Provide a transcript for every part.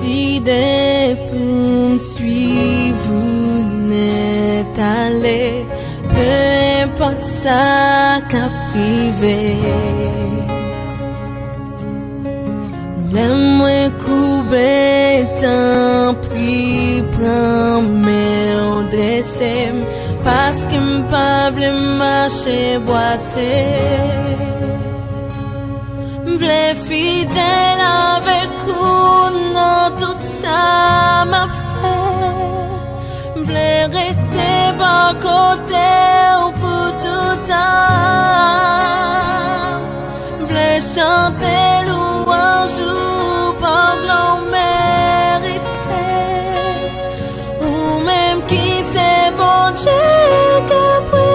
décidé pour me suivre, vous n'êtes allé, peu importe ça qu'a privé. L'aime-moi couper, tant pis, prends mes dressé, parce que m'pas vle marcher boiter. M'vle fidèle avec vous dans tout ça m'a fait. M'vle rester par côté ou pour tout temps. M'vle chanter louange ou par l'on mérité. Ou même qui c'est bon Dieu que prier.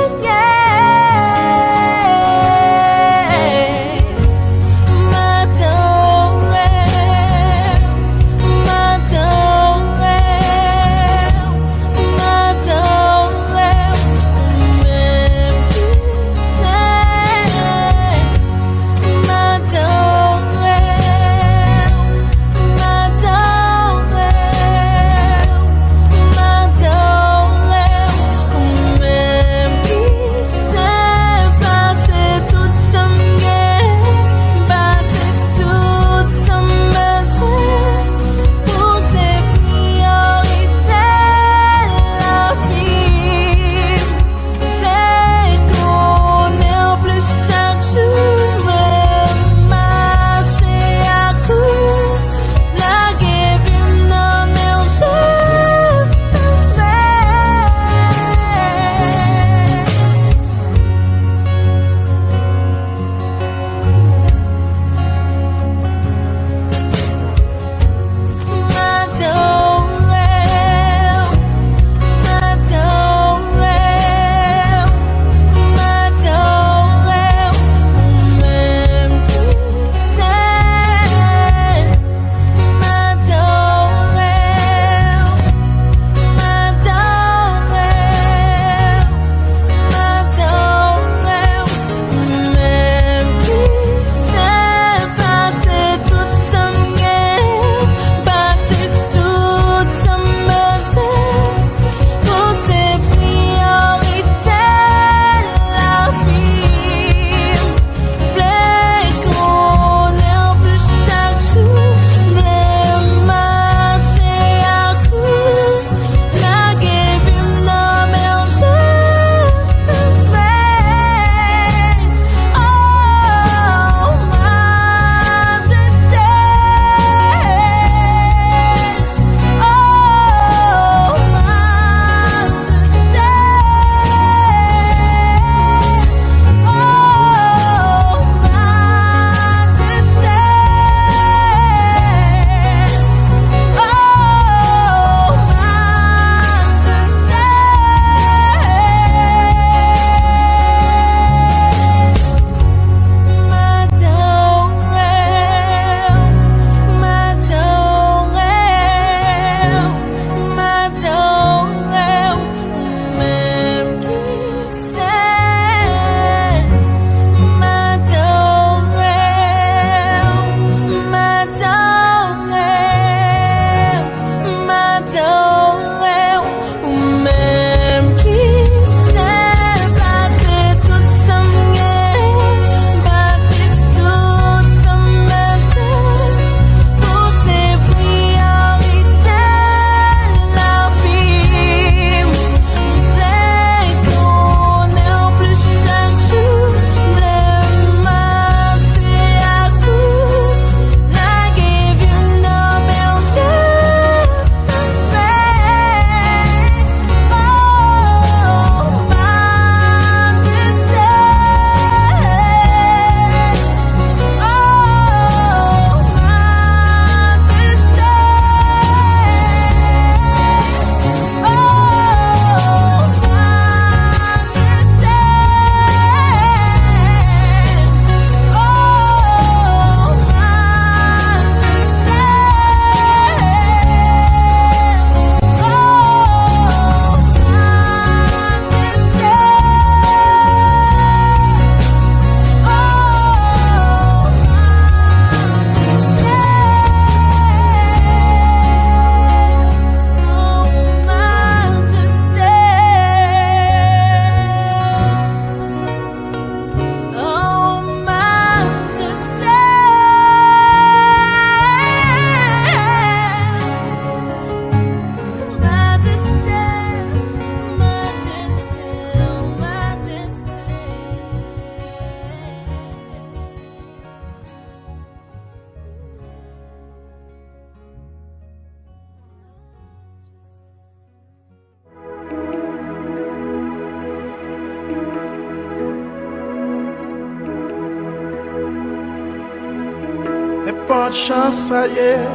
chance, ça y est,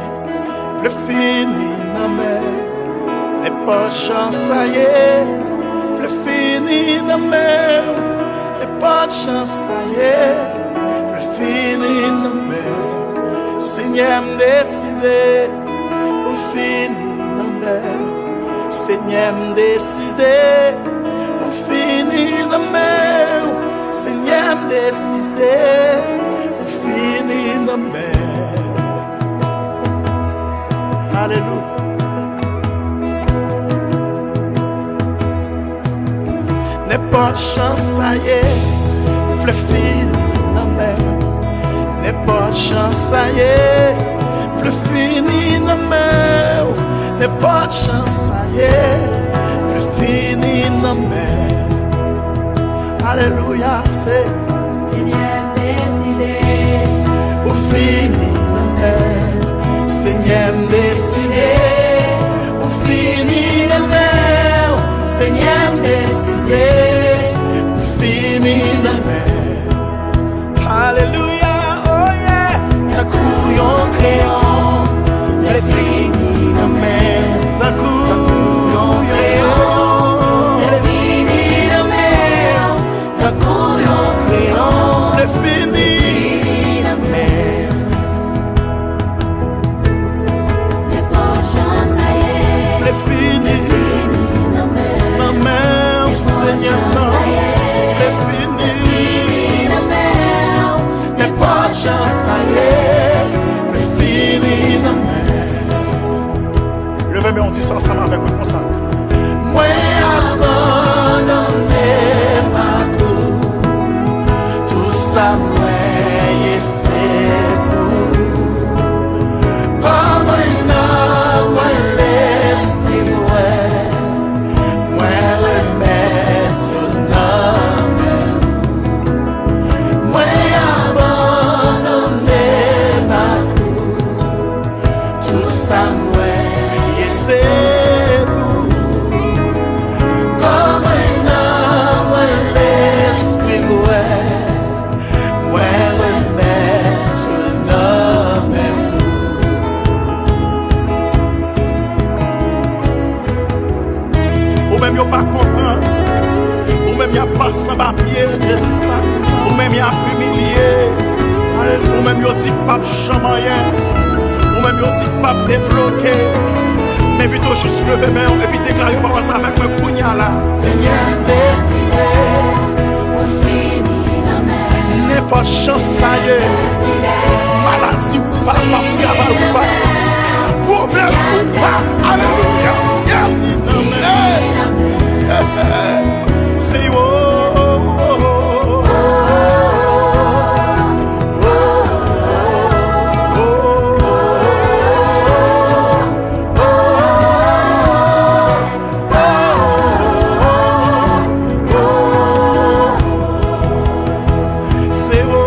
le fini dans mer. N'est pas de chance, ça y est, le fini dans mer. N'est pas de chance, ça y est, le fini dans mer. Seigneur me décidé, le fini dans mer. Seigneur me décidé, le fini dans mer. Seigneur me décidé, le fini dans mer. Alléluia. N'est pas de chance, ça y est, le fini dans mer. N'est pas de chance, ça y est, le fini dans mer. N'est pas de chance, ça y est, le fini dans mer. Alléluia, c'est Seigneur décidé, au fini dans mer. Seigneur décidé, au fini dans mer. Seigneur décidé, au fini dans mer. Alléluia, oh yeah. D'un coup, yon crayon, le fini dans mer. D'un coup, yon crayon, le fini dans mer. D'un coup, yon crayon, le fini dans mer. n'est pas de chance, ça y est, Le fini dans mer. dans mer, Seigneur, non. Le fini Dans mer, n'est pas de chance, ça y est. Le fini dans mer. Levez-moi, on dit ça ensemble avec moi comme ça. Moi abandonné ma cour, tout ça moi c'est pour. Comme un homme, l'esprit moi remettre sur l'homme. Moi abandonné ma cour, tout ça moi c'est pour. Comme un homme, l'esprit moi remettre sur l'homme. Ou même y'a pas comprendre, ou même y'a pas sans papier, ou même y'a humilié, ou même y'a dit pas chamayen, ou même y'a dit pas débloqué, mais plutôt juste lever main et puis déclarer parole ça avec me cogna là. Seigneur décidé, au fini dans mer. n'est pas de chance ça y est, maladie ou pas, travail ou pas, problème ou pas, alléluia, yes, say oh, oh, oh, say oh,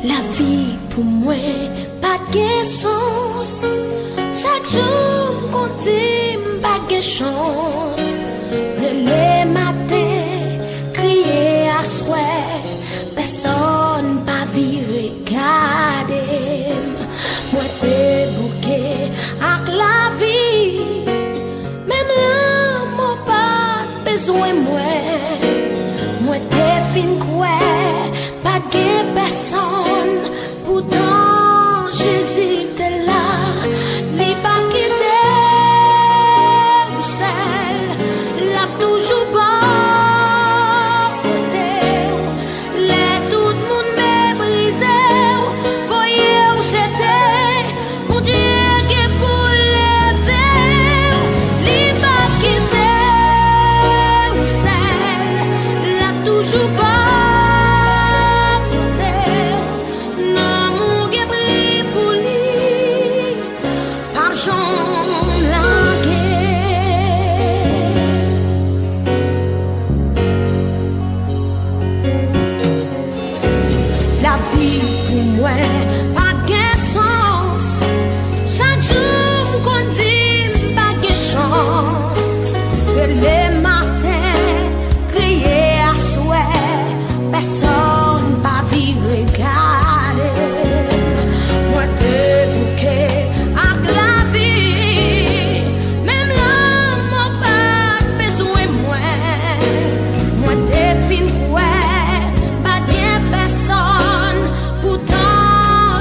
La vie pour moi, pas de sens. Chaque jour, on dit, pas de chance. Les matins, crier à souhait, personne pas viré regarder. Moi, t'es bouquet avec la vie, même là, moi, pas besoin, moi, t'es fin quoi, pas de personne, pourtant, Jésus t'es là, les pas quitté, ou celle, l'a toujours pas côté, les tout le monde m'est brisé, voyez où j'étais, mon Dieu qui pour lever, les pas quitté, ou celle, l'a toujours pas. Les matins, crier à souhait, personne pas vu regarder. Moi, t'es bouquet avec la vie, même là, moi, pas besoin, moi, t'es fin quoi, pas de personne, pourtant,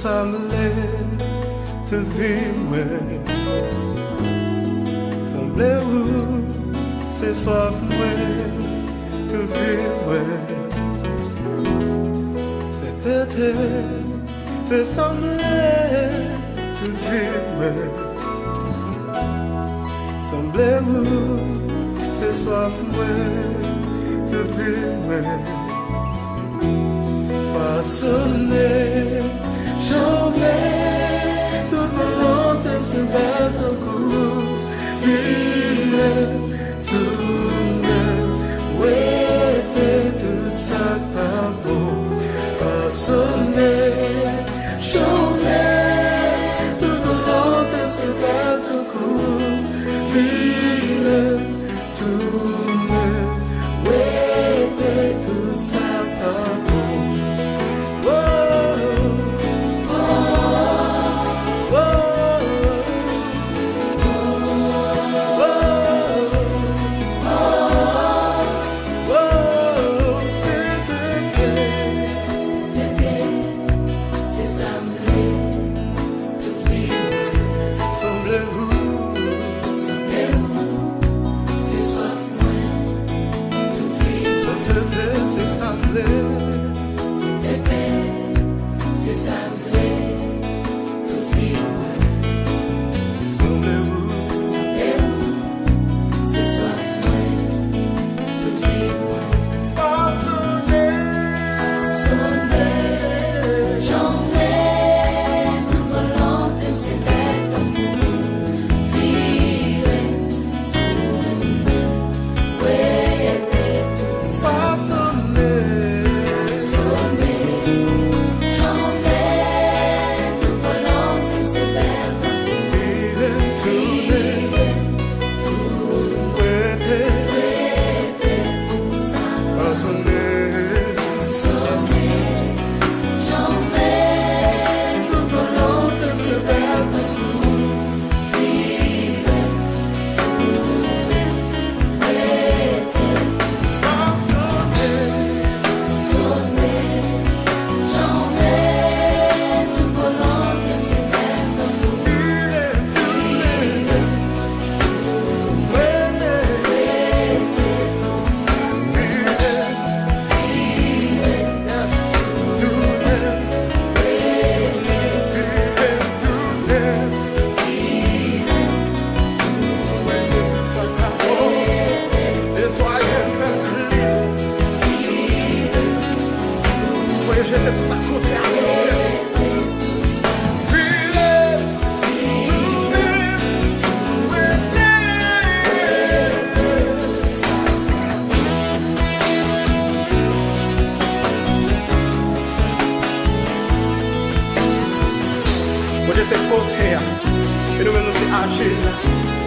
semblait te vivre, semblait où c'est soif te vivre, c'était c'est semblait te vivre, semblait où c'est soif te vivre. Façonner, jamais toute volonté se battre au cou, vivre, tourner, ouéter tout ça pas beau. Façonner, jamais toute volonté se battre au cou, vivre, tourner, ouéter tout ça pas beau.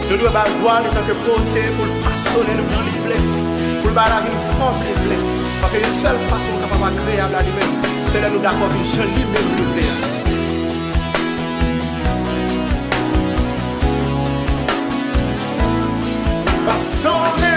Nous devons avoir le droit en tant que côté pour façonner nous dans les plaies, pour le barrer une forme les plaies. Parce que la seule façon capable de créer à lui-même, c'est de nous d'accord qu'une jeune lui-même nous plaît. Façonner.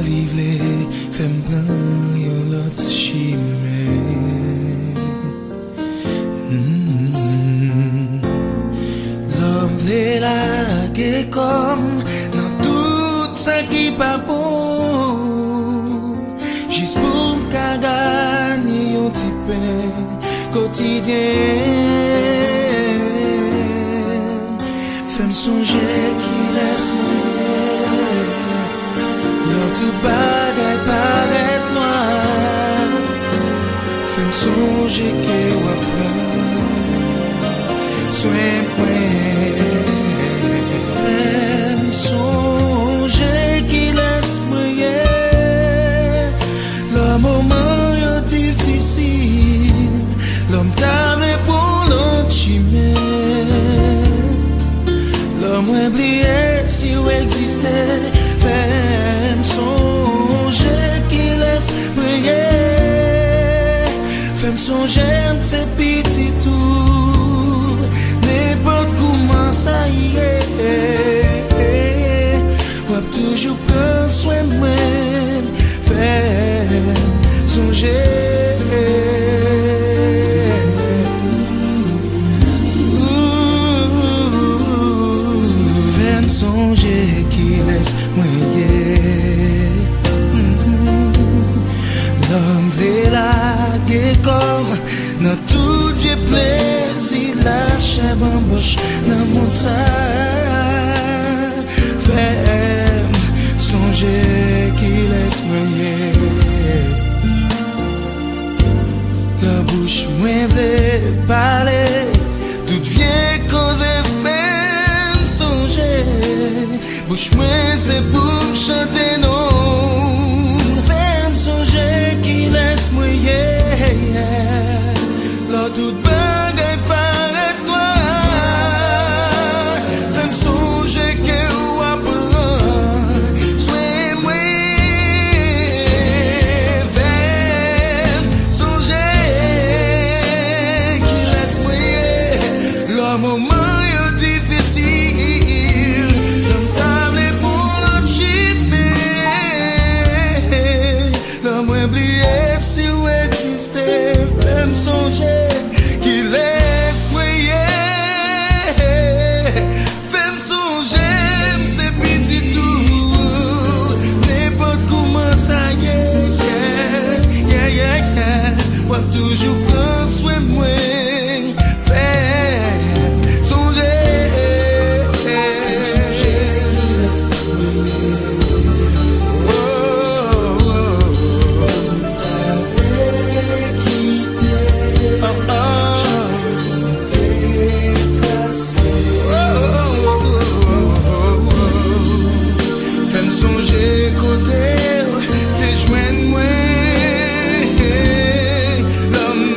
vivre, fais-moi prendre yon l'autre chemin. L'homme vle la que comme dans tout ça qui pas bon, juste pour m'ka gagner yon petit pain quotidien. Fais-moi songer qui laisse tout bagay paraît noir. Fais-moi songer que wap soin point. Fais-moi songer qui laisse briller. Le moment est difficile. L'homme t'avait pour l'autre chimère. L'homme oublié si ou existait. Fais-moi songer qui laisse briller. Fais-moi songer c'est petit tout. N'importe comment ça y est. Wap toujours prendre soin de moi. Fais-moi songer. Fais-moi songer qui laisse moyen. L'homme veut la comme dans tout vieux plaisir, lâche bamboche dans mon sac. Fais-moi songer qui laisse moyen. La bouche moins veut parler, toute vieille cause fait songer. Bouche moins c'est pour chanter non. Fais-moi songer qui laisse moyen. Là toute bagay paraît noir. Fais-moi songer que ou apprend. Sois moi. Fais-moi songer qui laisse moyen. Le moment est difficile. L'homme table pour l'autre chimère. L'homme oublié si ou existait. Fais-moi songer qui laisse moyen. Fais-moi songer c'est petit tout. N'importe comment ça y est. Wap toujours prendre soin de moi. Fais-moi songer. Fais-moi songer côté, t'es joint de moi. L'homme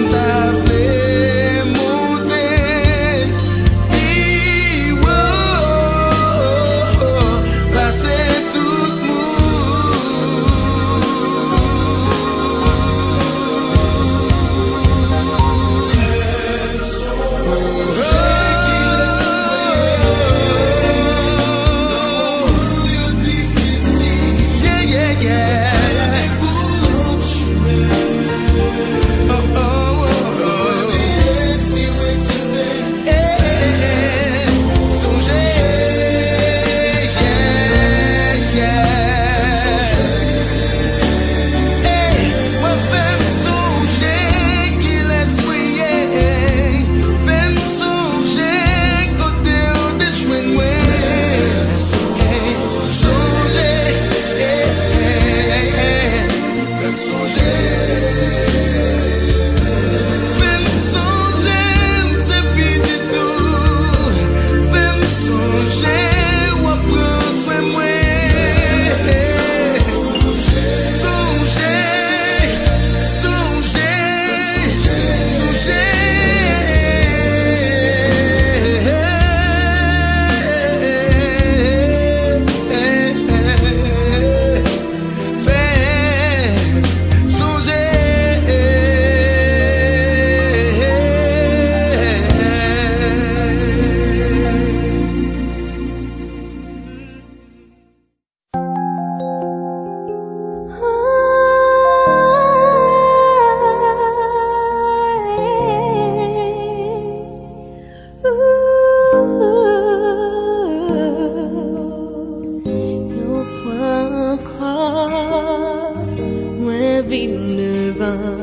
moi vin devant.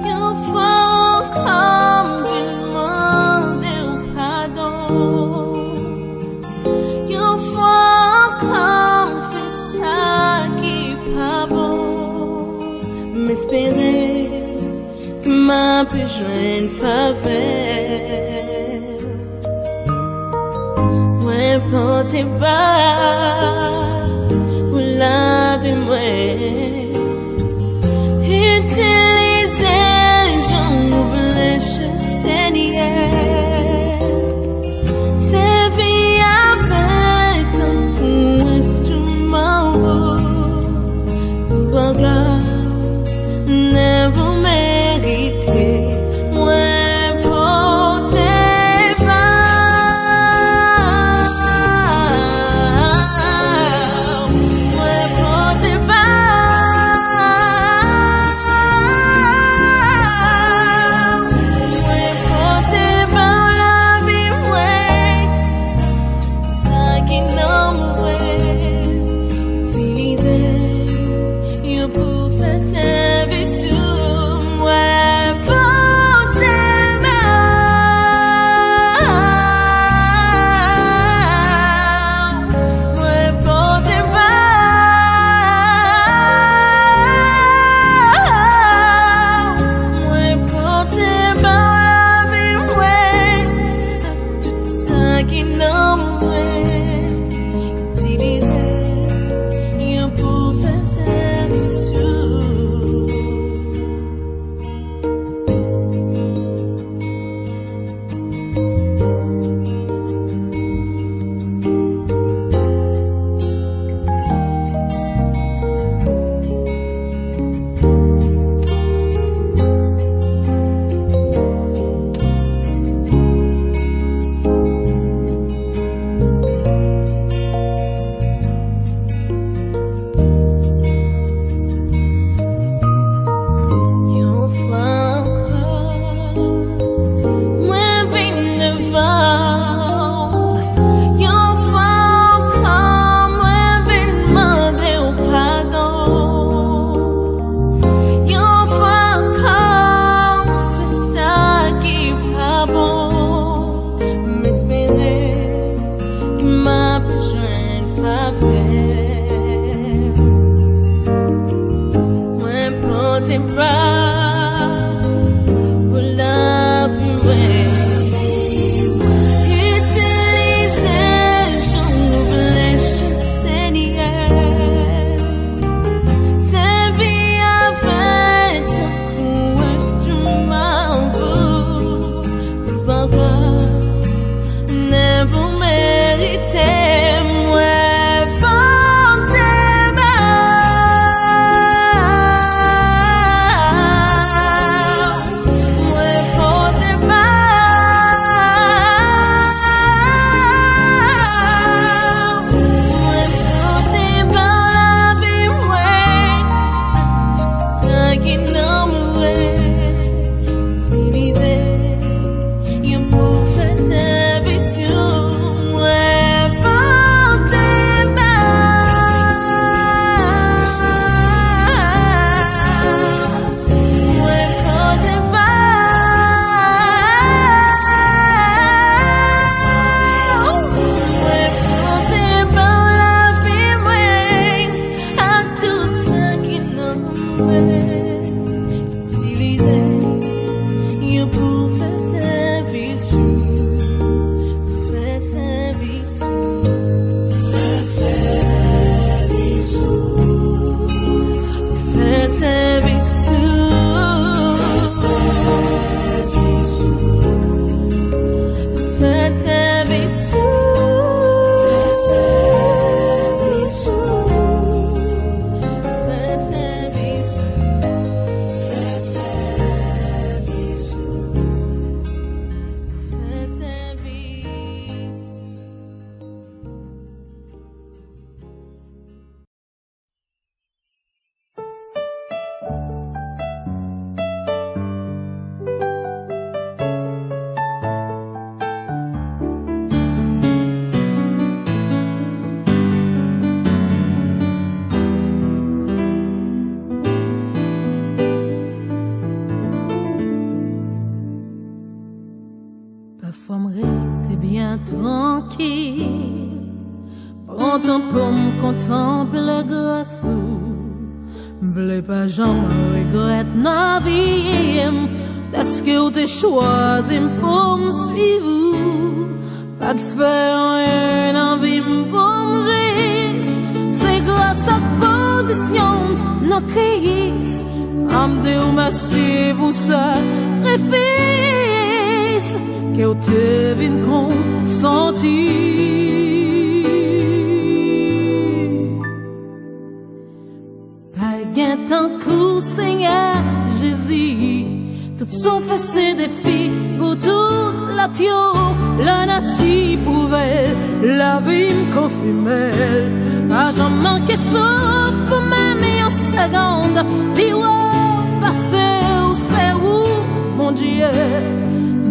Yon fois comme vin demander pardon. Yon fois comme fait ça qui pas bon. M'espérer que ma peut joindre faveur. Moi portez pas ou lavez-moi. Utilisez j'ouvre les Seigneur. C'est via avec ton instrument. Bagage ne vous méritez. Moi portez pas. Moi portez pas. Moi portez pas la vie, ouais. Ça qui n'en mourait. Utiliser you pour faire service sur moi. Portez pas. Moi portez pas. Moi portez pas la vie, ouais. Tout ça qui n'en mourait. Utiliser you pour faire service sur. Yon fois encore, moi vin devant. Yon fois encore, moi vin demander pardon. Yon fois encore, fait ça qui pas bon. M'espérer que ma besoin de faveur. Moi portez pas pour la vie. Utilisez j'ouvre les Seigneur. C'est via avec ton instrument. Bagage ne vous méritez. Moi portez pas. Moi portez pas. Moi portez pas la vie, ouais. Tout ça qui n'en mourait. Utiliser you pour faire service sur moi. Portez pas. Moi portez pas. Moi portez pas la vie, ouais. À tout ça qui n'en mourait. Utiliser you pour faire service sur. Faire service sur. Faire service sur. Faire service sur. Faire service sur. Faire service sur. Faire service sur. Faire service sur. Faire service. tranquille. Prends ton pour me contempler grâce ou v'lais pas jamais regrette la vie. Est-ce que t'es choisi pour me suivre? Pas de faire rien en vie pour me juger. C'est grâce à position nos crises. Amdé ou merci pour sacrifice que te vin consentir. Pas gain tant coup Seigneur Jésus. Tout sauf ces défis pour toute la tio, la nature pouvait la vie me confirmer. Pas jamais manqué sauf pour même en seconde. Puis passer où c'est où, mon Dieu.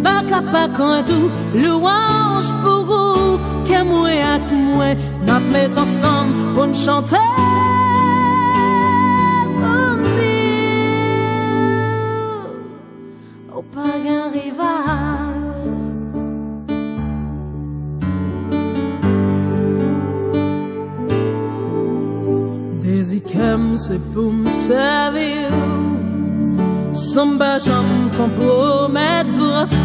Pas capable quand tout louange pour vous. Que moi avec moi, n'a mettre ensemble pour nous chanter. Pas un rival. Désicam c'est pour me servir. Sans jamais compromettre grâce.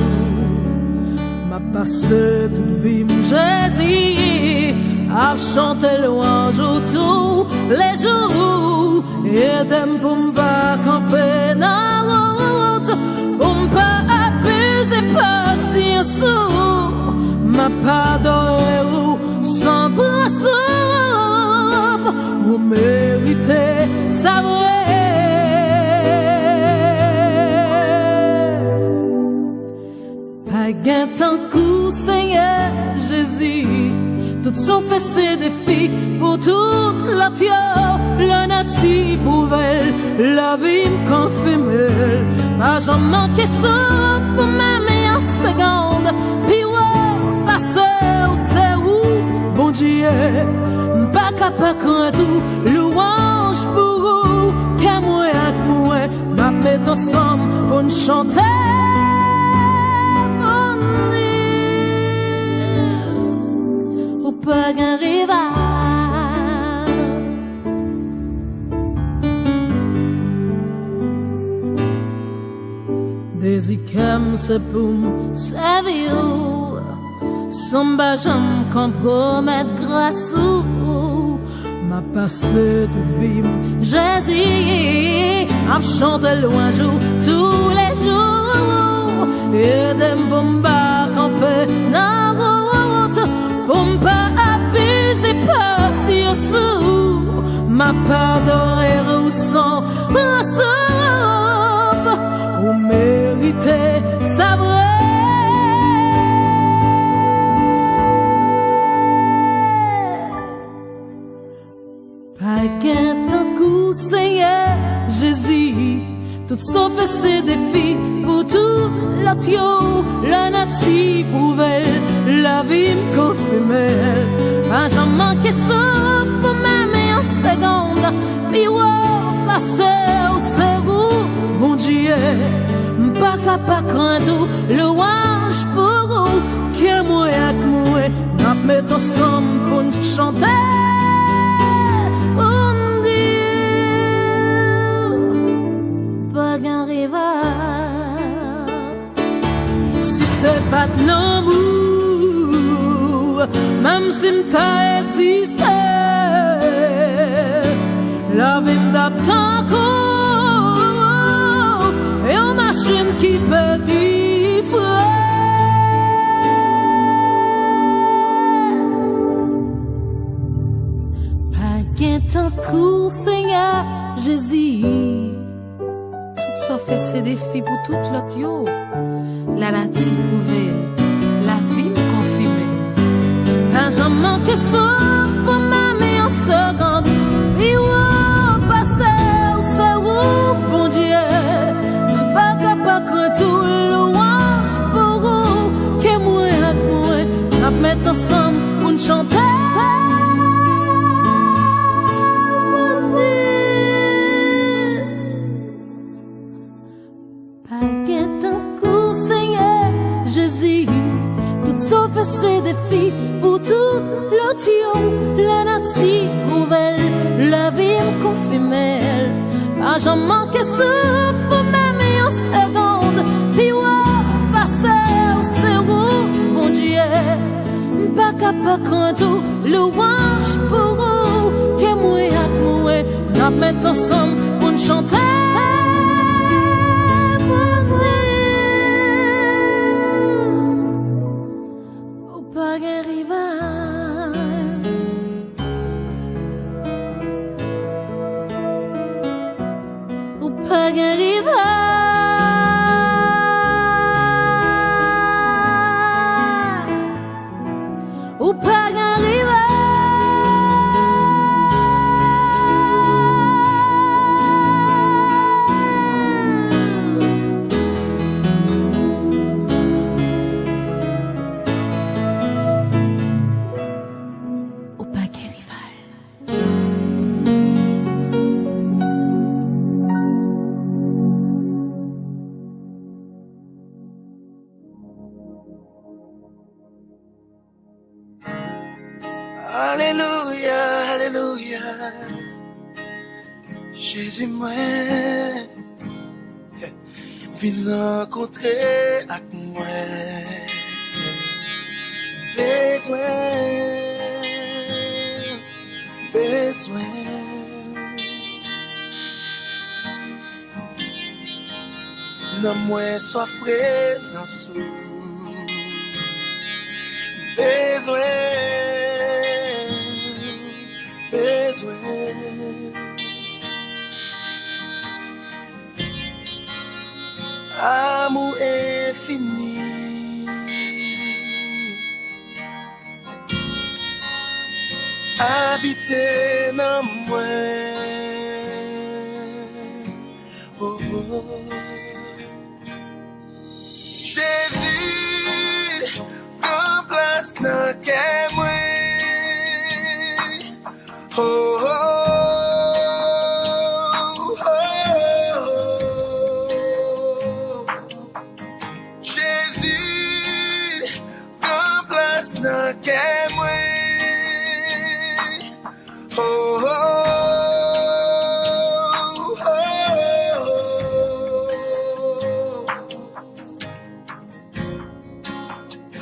M'a passé toute vie j'ai dit à chanter louange tous les jours. Et d'aime pour me pas camper dans la route. Pour ne pas abuser patience, ma pardonner ou sans brasseur, vous méritez sa vraie. Pas gain tant coup, Seigneur Jésus, toutes sauf ces défis pour toute la terre, la nature pouvait la vie me confirmer. Pas jamais manqué sauf pour même en seconde. Puis passer où c'est où, bon Dieu. Pas capable quand tout louange pour vous. Que moi avec moi, m'a mettre ensemble pour nous chanter. Bon Dieu, ou pas qu'un rival. Désicam c'est pour me servir. Sans jamais compromettre grâce ou m'a passé toute vie Jésus à chanter loin jour tous les jours. Et des bombes camper dans la route pour me pas abuser patience. M'a pardonné ou sans brasseur. Ou mériter sa vraie. Pas qu'un tant coup, Seigneur Jésus, tout sauf ces défis pour toute la tio, la nature pouvait la vie me confirmer. Pas jamais manqué sauf pour même en seconde. Puis passer où c'est vous, mon Dieu. Pas capable quand louange pour vous. Que moi avec moi, n'a mettre ensemble pour nous chanter. Bon Dieu, pas qu'un rival. Si c'est pas de l'amour, même si m't'a existé, la vie m'attend encore. Et en machine qui peut différer. Pas qu'un tant coup, Seigneur Jésus. Tout ça fait ses défis pour toute l'autre yo. La nature pouvait la vie me confirmer. Pas jamais manqué sauf pour même en seconde. Et passer où c'est où, bon Dieu. Pas capable quand tout louange pour vous. Que moi avec moi, n'a mettre ensemble pour nous chanter. Pas qu'un tant coup, Seigneur Jésus, tout sauf ces défis. pas j'en manque souffle, même une seconde. Puis ouais, passer, c'est où, mon Dieu. Pas capable quand louange pour vous, que moi et moi, la mettre ensemble pour nous chanter. Au pas rival, au pas rival. Ou pas arriver. Ou pas rival. Alléluia, Alléluia. Jésus, moi, viens rencontrer avec moi. Besoin. Non, moi, sois présent sous. Besoin. Amour infini, habiter dans moi. Oh, oh. Jésus, en place dans quel moi. Oh, oh, oh, oh. Jésus, en place dans quel moi. Oh, oh, oh, oh.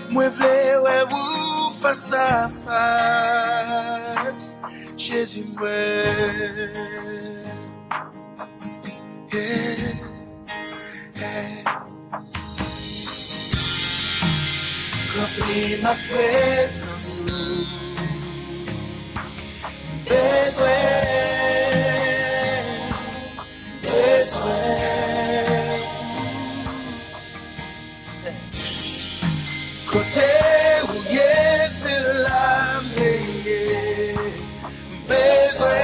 Moi v'lais ouais vous face à face. Jésus moi, remplis ma présence, besoin, côté où yes c'est l'âme veillée. Besoin,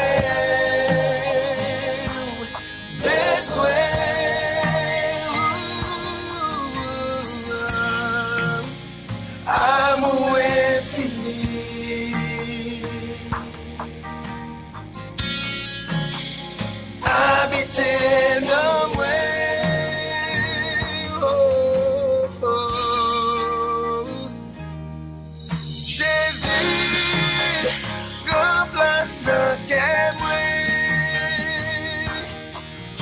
amour infini, habiter dans moi. Oh, oh. Jésus, grand place dans quel moi.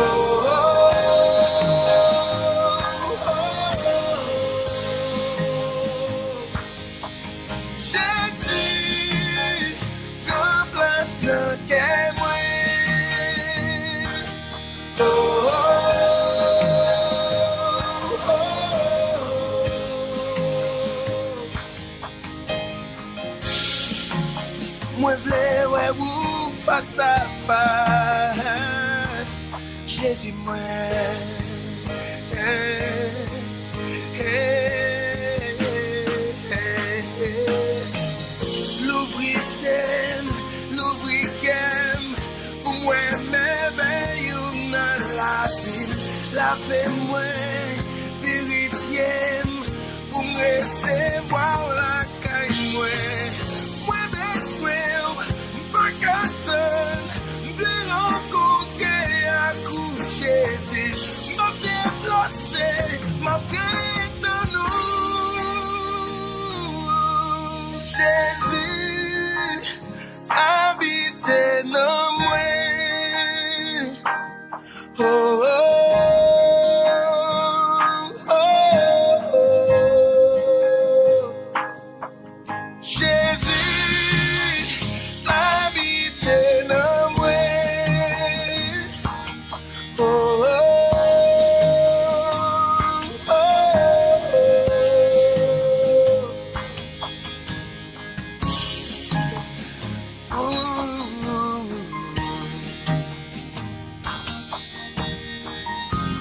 Oh, oh, oh, Jésus, grand place dans quel moi. Oh, oh, moi v'lais ouais vous face à face. Jésus moi. L'ouvrir chaîne, l'ouvrir kem, pour moi merveille dans la ville. Lavez-moi, purifiez-moi, pour me recevoir la caille moi. Moi besoin, pas qu'attendre, de rencontrer à coup de Jésus. M'a bien placé, m'a bien dans nous. Jésus, habitez dans moi.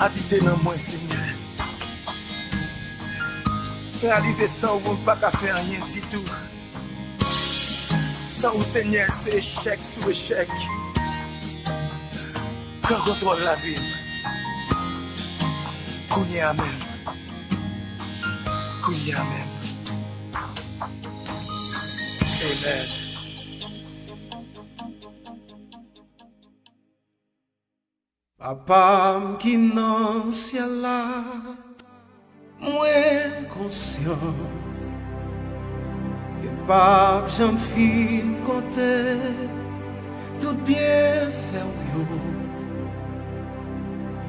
habiter dans moi, Seigneur. Réaliser ça, on ne peut pas faire rien du tout. Sans vous, Seigneur, c'est échec sous échec. Quand contrôle la vie, Kounia même. Kounia même. Amen. Papa qui nan ciel là, moi conscient que papa j'en fin compter tout bien fait yo.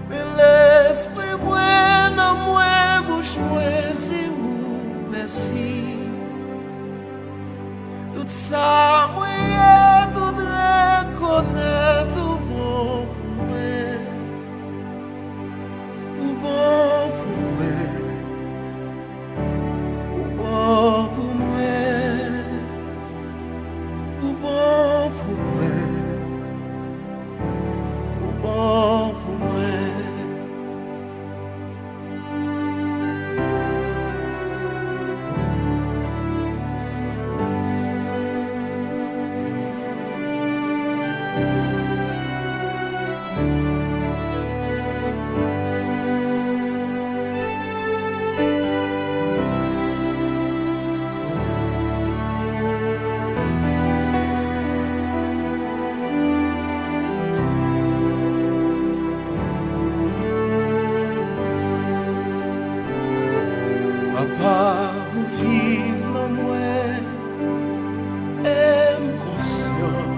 Mais l'esprit moi dans moi bouche moi dit ou merci. Tout ça moi tout reconnaître tout bon pour moi. Ou bon pour moi. Ou bon pour moi. Ou bon pour moi. Ou bon pour moi. Papa, vous vivre en moi, aime conscient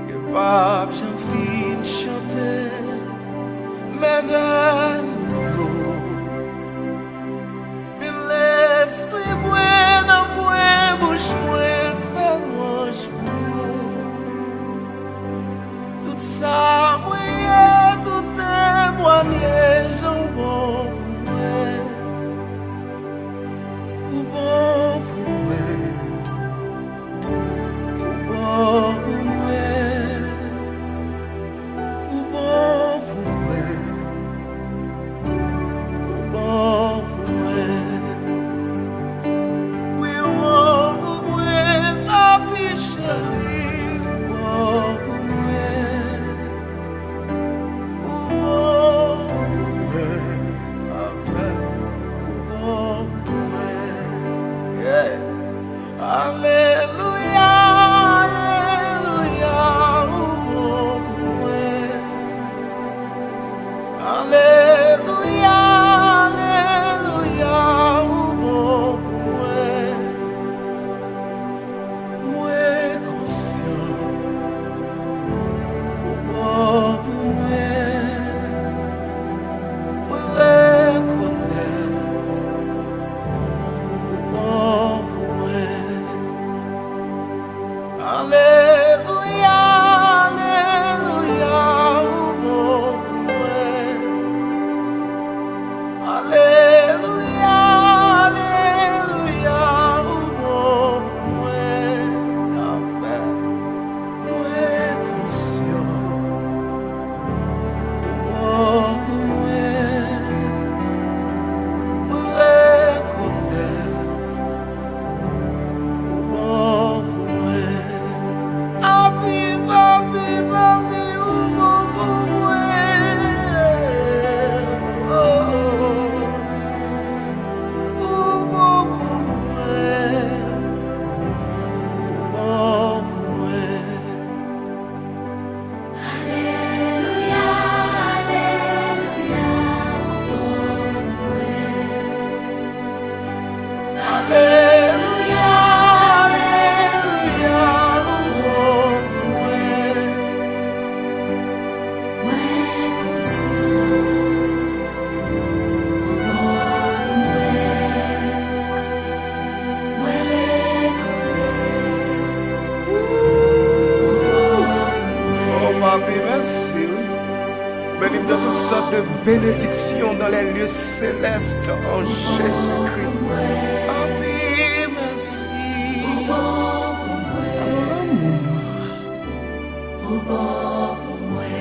que papa j'en fin chanter, mais vers nous, mais l'esprit moi dans moi, bouche moi, fait louange pour tout ça, moi, tout témoignage en bon. Ou bon pour moi, ou bon pour moi, ou bon pour moi, ou bon pour moi. Oui, ou bon pour moi, papi chéri, ou bon pour moi, ou bon pour moi, amen, ou bon pour moi. Alléluia, Alléluia, ou bon pour moi. Alléluia, Alléluia, ou bon pour moi. Moi conscient, ou bon pour moi. Moi reconnaître, ou bon pour moi. Alléluia, Alléluia, ou bon pour moi. Alléluia, Alléluia, ou bon pour moi. Amen. Moi conscient, ou bon pour moi. Moi reconnaître, ou bon pour moi. Papi, papi, papi, ou bon pour moi. Ou bon pour moi. Ou bon pour moi. Alléluia, Alléluia, Alléluia, Alléluia, ou bon pour moi. moi conscient, ou bon pour moi, moi reconnaître. Oh, papi, merci. Bénis de toutes sortes de bénédictions dans les lieux célestes en Jésus-Christ. Papi, merci. Ou bon pour moi.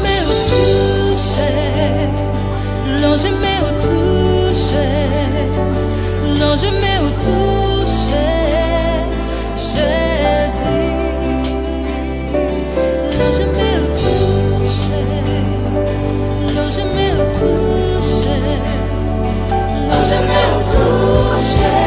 me au toucher, non je me au toucher, non je me au toucher, Jésus, non je me au toucher, non je me au toucher, non je me au toucher.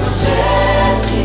Jésus,